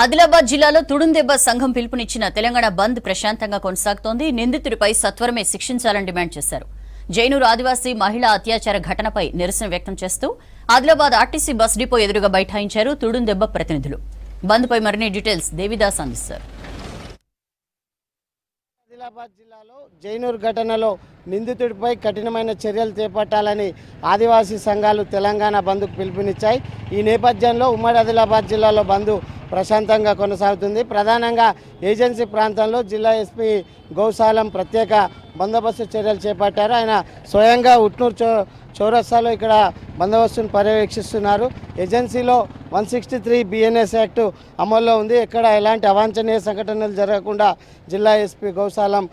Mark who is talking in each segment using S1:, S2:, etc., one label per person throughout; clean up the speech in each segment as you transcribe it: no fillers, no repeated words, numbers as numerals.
S1: ఆదిలాబాద్ జిల్లాలో తుడుందెబ్బ సంఘం పిలుపునిచ్చిన తెలంగాణ బంద్ ప్రశాంతంగా కొనసాగుతోంది. నిందితుడిపై సత్వరమే శిక్షించాలని డిమాండ్ చేశారు. జైనూర్ ఆదివాసీ మహిళా అత్యాచార ఘటనపై నిరసన వ్యక్తం చేస్తూ ఆదిలాబాద్ ఆర్టీసీ బస్ డిపో ఎదురుగా బైఠాయించారు తుడుందెబ్బ ప్రతినిధులు. బంద్ పై మరిన్ని డీటెయిల్స్ దేవిదాస్ అందిస్తారు.
S2: ఆదిలాబాద్ జిల్లాలో జైనూర్ ఘటనలో నిందితుడిపై కఠినమైన చర్యలు చేపట్టాలని ఆదివాసీ సంఘాలు తెలంగాణ బంద్కు పిలుపునిచ్చాయి. ఈ నేపథ్యంలో ఉమ్మడి ఆదిలాబాద్ జిల్లాలో బంద్ ప్రశాంతంగా కొనసాగుతుంది. ప్రధానంగా ఏజెన్సీ ప్రాంతంలో జిల్లా ఎస్పీ గౌసాలం ప్రత్యేక బందోబస్తు చర్యలు చేపట్టారు. ఆయన స్వయంగా ఉట్నూరు చౌరస్తాలో ఇక్కడ బందోబస్తును పర్యవేక్షిస్తున్నారు. ఏజెన్సీలో 163 BNS యాక్ట్ అమల్లో ఉంది. ఎక్కడ ఎలాంటి అవాంఛనీయ సంఘటనలు జరగకుండా జిల్లా ఎస్పీ గౌసాలం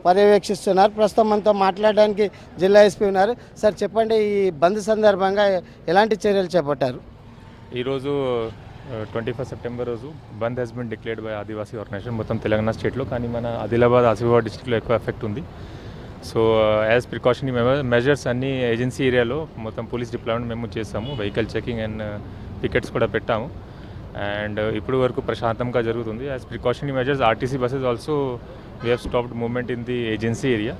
S2: పర్యవేక్షిస్తున్నారు. ప్రస్తుతం మనతో మాట్లాడడానికి జిల్లా ఎస్పీ ఉన్నారు. సార్ చెప్పండి, ఈ బంద్ సందర్భంగా ఎలాంటి చర్యలు చేపట్టారు?
S3: ఈరోజు 21 సెప్టెంబర్ రోజు bandh has been declared by Adivasi organisation మొత్తం తెలంగాణ స్టేట్లో. కానీ మన ఆదిలాబాద్ డిస్ట్రిక్ట్లో ఎక్కువ ఎఫెక్ట్ ఉంది. సో యాజ్ ప్రికాషనరీ మెజర్స్ అన్ని ఏజెన్సీ ఏరియాలో మొత్తం పోలీస్ డిప్లాయ్మెంట్ మేము చేస్తాము. వెహికల్ చెకింగ్ అండ్ పికెట్స్ కూడా పెట్టాము. అండ్ ఇప్పుడు వరకు ప్రశాంతంగా జరుగుతుంది. As precautionary measures RTC buses also we have stopped movement in the agency area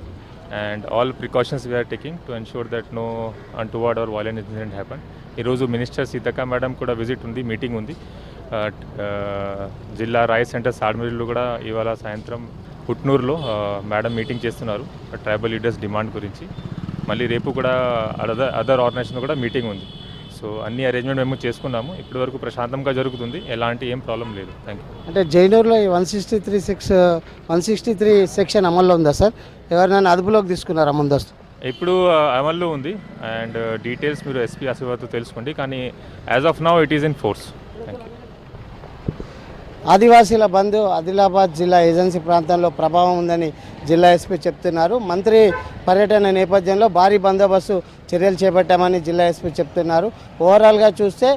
S3: and all precautions we are taking to ensure that no untoward or violent incident happen. ఈరోజు minister Seethakka madam కూడా visit ఉంది, meeting ఉంది. జిల్లా rice centre సాడ్మిరిలో కూడా ఇవాళ సాయంత్రం పుట్నూరులో madam meeting చేస్తున్నారు tribal leaders demand గురించి. మళ్ళీ రేపు కూడా అదర్ ఆర్గనైజేషన్ కూడా మీటింగ్ ఉంది. సో అన్ని అరేంజ్మెంట్ మేము చేసుకున్నాము. ఇప్పటి వరకు ప్రశాంతంగా జరుగుతుంది, ఎలాంటి ఏం ప్రాబ్లం లేదు. Thank you.
S2: అంటే జైనూరులో 163 సెక్షన్ అమల్లో ఉందా సార్? ఎవరినైనా అదుపులోకి తీసుకున్నారా ముందస్తు?
S3: ఇప్పుడు అమల్లో ఉంది. అండ్ డీటెయిల్స్ మీరు ఎస్పీ ఆశీర్వాద్తో తెలుసుకోండి. కానీ as of now it is in force. Thank you.
S2: ఆదివాసీల బంద్ ఆదిలాబాద్ జిల్లా ఏజెన్సీ ప్రాంతంలో ప్రభావం ఉందని జిల్లా ఎస్పీ చెప్తున్నారు. మంత్రి పర్యటన నేపథ్యంలో భారీ బందోబస్తు చర్యలు చేపట్టామని జిల్లా ఎస్పీ చెప్తున్నారు. ఓవరాల్గా చూస్తే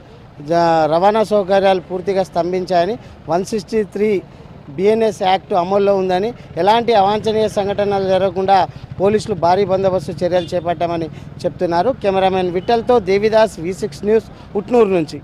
S2: రవాణా సౌకర్యాలు పూర్తిగా స్తంభించాయని, 163 BNS యాక్ట్ అమల్లో ఉందని, ఎలాంటి అవాంఛనీయ సంఘటనలు జరగకుండా పోలీసులు భారీ బందోబస్తు చర్యలు చేపట్టామని చెప్తున్నారు. కెమెరామెన్ విఠల్తో దేవిదాస్, V6 న్యూస్, ఉట్నూరు నుంచి.